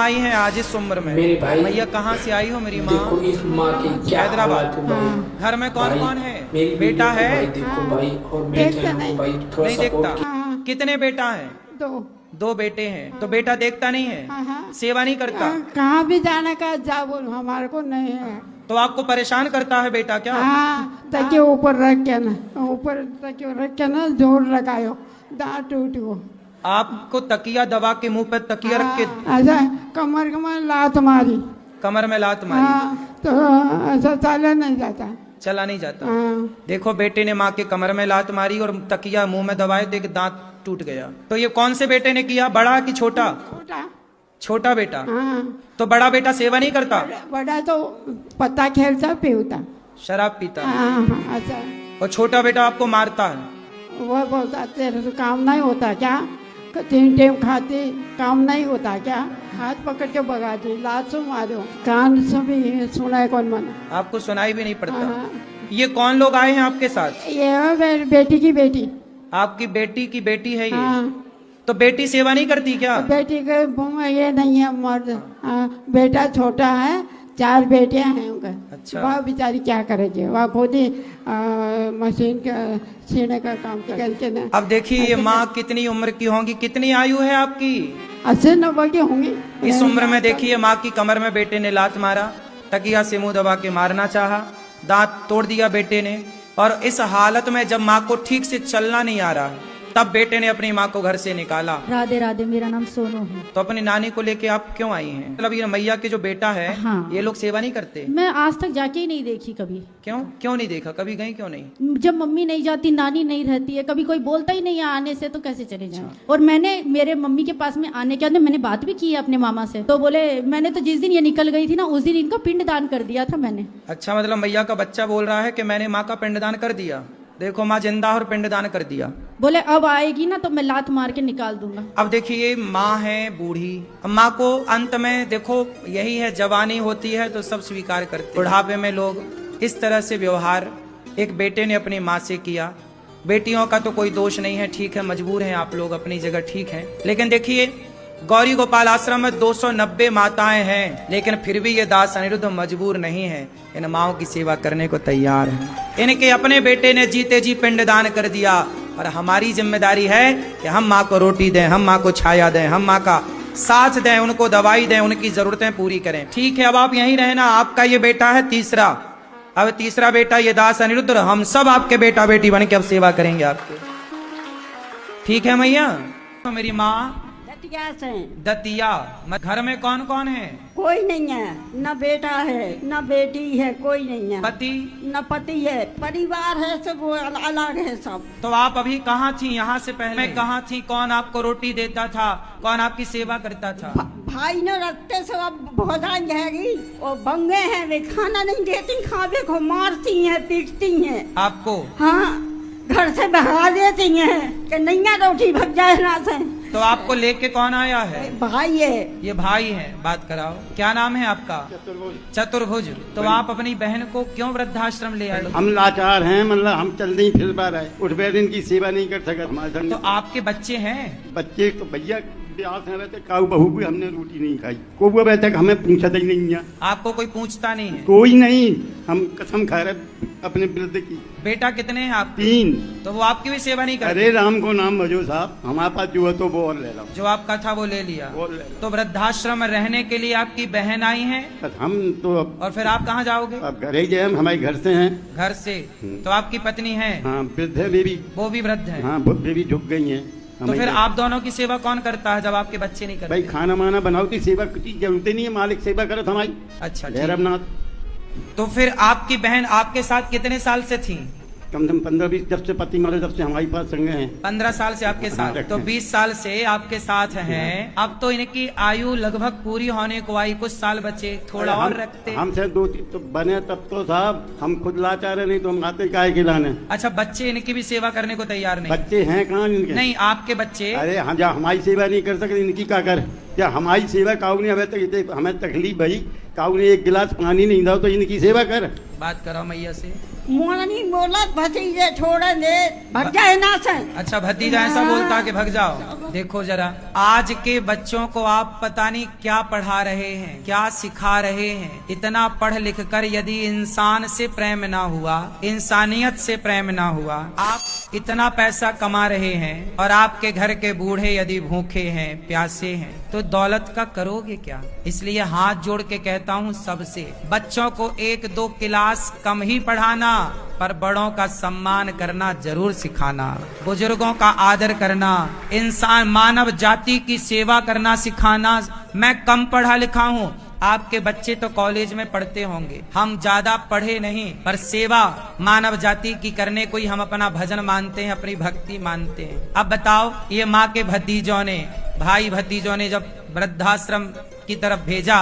आई हैं आज इस उम्र में? मेरे भाई, मैया कहाँ से आई हो मेरी माँ? देखो इस माँ की क्या हैदराबाद। हालत है भाई। घर में कौन भाई, कौन है? मेरी बेटा बीवी को है? भाई देखो भाई, और बेटे हैं भाई, थोड़ा नहीं देखता। सपोर्ट। कितने बेटा है? दो बेटे हैं। तो बेटा देखता नहीं है, सेवा नहीं करता? कहाँ भी जाने का जा बोल, हमारे को नहीं है। तो आपको परेशान करता है बेटा क्या? हाँ, तकिए ऊपर रख के ना, ऊपर तकिए रख के ना जोर लगायो, दांत टूट गो। आपको तकिया दबा के मुंह पर तकिया रख के ऐसा कमर लात मारी। कमर में लात मारी? हाँ, तो ऐसा चला नहीं जाता। चला नहीं जाता। हाँ। देखो बेटे ने माँ के कमर में लात मारी और तकिया मुंह में दबाए तो एक दांत टूट गया। तो ये कौन से बेटे ने किया, बड़ा कि छोटा? छोटा। छोटा बेटा। हाँ। तो बड़ा बेटा सेवा नहीं करता? बड़ा तो पत्ता खेलता पीता, शराब पीता। हाँ, अच्छा। और छोटा बेटा आपको मारता है? वो बोलता तेरे तो काम नहीं होता क्या, 3 टाइम खाते काम नहीं होता क्या, हाथ पकड़ के भगाती, लात से मारो, कान से भी सुनाए कौन मन। आपको सुनाई भी नहीं पड़ता? हाँ। ये कौन लोग आए हैं आपके साथ? ये बेटी की बेटी। आपकी बेटी की बेटी है ये? हाँ। तो बेटी सेवा नहीं करती क्या? बेटी के मुंह में ये नहीं है मर्द। हाँ, बेटा छोटा है, 4 बेटियां हैं उनका। अच्छा। वह बेचारी क्या करेगी, वह खुद ही मशीन का सीने का काम करके ना। अब देखिए ये माँ कितनी उम्र की होंगी, कितनी आयु है आपकी? 80-90 की होंगी। इस उम्र में देखिए माँ की कमर में बेटे ने लात मारा, तकिया से मुंह दबा के मारना चाहा, दांत तोड़ दिया बेटे ने। और इस हालत में जब माँ को ठीक से चलना नहीं आ रहा है, तब बेटे ने अपनी माँ को घर से निकाला। राधे राधे, मेरा नाम सोनू है। तो अपनी नानी को लेके आप क्यों आई हैं? मतलब ये मैया के जो बेटा है, हाँ। ये लोग सेवा नहीं करते? मैं आज तक जाके ही नहीं देखी कभी। क्यों नहीं देखा? कभी गई क्यों नहीं? जब मम्मी नहीं जाती, नानी नहीं रहती है, कभी कोई बोलता ही नहीं है आने से, तो कैसे चले जाएं? और मैंने मेरे मम्मी के पास में आने के अंदर मैंने बात भी की है अपने मामा से, तो बोले मैंने तो जिस दिन ये निकल गई थी ना, उस दिन इनका पिंडदान कर दिया था मैंने। अच्छा, मतलब मैया का बच्चा बोल रहा है कि मैंने माँ का पिंडदान कर दिया। देखो माँ जिंदा और पिंडदान कर दिया। बोले अब आएगी ना तो मैं लात मार के निकाल दूंगा। अब देखिए माँ है बूढ़ी, अब माँ को अंत में देखो यही है, जवानी होती है तो सब स्वीकार करते, बुढ़ापे में लोग इस तरह से व्यवहार एक बेटे ने अपनी माँ से किया। बेटियों का तो कोई दोष नहीं है, ठीक है, मजबूर हैं आप लोग, अपनी जगह ठीक है। लेकिन देखिए गौरी गोपाल आश्रम में 290 माताएं हैं, लेकिन फिर भी ये दास अनिरुद्ध मजबूर नहीं है, इन माओं की सेवा करने को तैयार है। इनके अपने बेटे ने जीते जी पिंडदान कर दिया, और हमारी जिम्मेदारी है कि हम माँ को रोटी दें, हम माँ को छाया दें, हम माँ का साथ दें, उनको दवाई दें, उनकी जरूरतें पूरी करें। ठीक है, अब आप यहीं रहना। आपका ये बेटा है तीसरा, अब तीसरा बेटा ये दास अनिरुद्ध, हम सब आपके बेटा बेटी बन के अब सेवा करेंगे आपके। ठीक है मैया? तो मेरी माँ दतिया, घर में कौन कौन है? कोई नहीं है, न बेटा है न बेटी है, कोई नहीं है। पति? न पति है, परिवार है, सब अलग है सब। तो आप अभी कहाँ थी? यहाँ से पहले कहाँ थी? कौन आपको रोटी देता था? कौन आपकी सेवा करता था? भाई ने रखते से अब भोजन जाएगी, और बंगे हैं वे खाना नहीं देती, खावे को मारती हैं, पीटती हैं आपको। हाँ, घर से भगा देती हैं कि नैया रोटी भग जाए ना से। तो आपको लेके कौन आया है? भाई है। ये भाई है, बात कराओ। क्या नाम है आपका? चतुर्भुज। तो आप अपनी बहन को क्यों वृद्धाश्रम ले आए? हम लाचार हैं, मतलब हम चल नहीं फिर पा रहे, उठ बैठ इनकी सेवा नहीं कर सके हमारे संग। तो आपके बच्चे हैं? बच्चे तो भैया ब्याह में रहते, काऊ बहू भी हमने रोटी नहीं खाई, को वो रहता हमें पूछा ही नहीं है। आपको कोई पूछता नहीं है? कोई नहीं, हम कसम खा रहे अपने वृद्ध की। बेटा कितने हैं आप? 3। तो वो आपकी भी सेवा नहीं करते? अरे राम को नाम भजो साहब, हमारे पास जो है तो वो और ले लो, जो आपका था वो ले लिया। वो ले लो। तो वृद्धाश्रम में रहने के लिए आपकी बहन आई है, हम तो अब और फिर आप कहाँ जाओगे? अब घर ही गए, हम हमारे घर से हैं। घर से? तो आपकी पत्नी है? हाँ, वृद्ध है बेबी। वो भी वृद्ध है? हाँ, बेबी झुक गई है। तो फिर आप दोनों की सेवा कौन करता है जब आपके बच्चे नहीं करते? भाई खाना माना बनाओ की सेवा की जरूरत नहीं है, मालिक सेवा करो हमारी। अच्छा, भैरवनाथ। तो फिर आपकी बहन आपके साथ कितने साल से थी? कम से कम 15-20, जब से पति मरे तब से हमारे पास संग हैं। 15 साल से आपके साथ? तो 20 साल से आपके साथ हैं। अब तो इनकी आयु लगभग पूरी होने को आई, कुछ साल बचे, थोड़ा और रखते। हमसे 2-3 तो बने तब तो साहब, हम खुद लाचार है, नहीं तो हम आते काहे खिलाने। अच्छा, बच्चे इनकी भी सेवा करने को तैयार नहीं? बच्चे हैं कहाँ इनके? नहीं, आपके बच्चे? अरे हाँ, जहाँ हमारी सेवा नहीं कर सकते इनकी क्या कर? क्या हमारी सेवा काऊ ने हमें तकलीफ भाई, काऊ ने 1 गिलास पानी नहीं दो तो इनकी सेवा कर। बात करो मैया से। मोनी बोला भतीजे छोड़ दे भग जाए ना से। अच्छा, भतीजा ऐसा बोलता कि भग जाओ। देखो जरा, आज के बच्चों को आप पता नहीं क्या पढ़ा रहे हैं, क्या सिखा रहे हैं। इतना पढ़ लिख कर यदि इंसान से प्रेम ना हुआ, इंसानियत से प्रेम ना हुआ, आप इतना पैसा कमा रहे हैं और आपके घर के बूढ़े यदि भूखे हैं, प्यासे हैं, तो दौलत का करोगे क्या? इसलिए हाथ जोड़ के कहता हूँ सबसे, बच्चों को 1-2 क्लास कम ही पढ़ाना, पर बड़ों का सम्मान करना जरूर सिखाना, बुजुर्गों का आदर करना, इंसान मानव जाति की सेवा करना सिखाना। मैं कम पढ़ा लिखा हूँ, आपके बच्चे तो कॉलेज में पढ़ते होंगे, हम ज्यादा पढ़े नहीं, पर सेवा मानव जाति की करने को ही हम अपना भजन मानते हैं, अपनी भक्ति मानते हैं। अब बताओ, ये माँ के भतीजों ने, भाई भतीजों ने जब वृद्धाश्रम की तरफ भेजा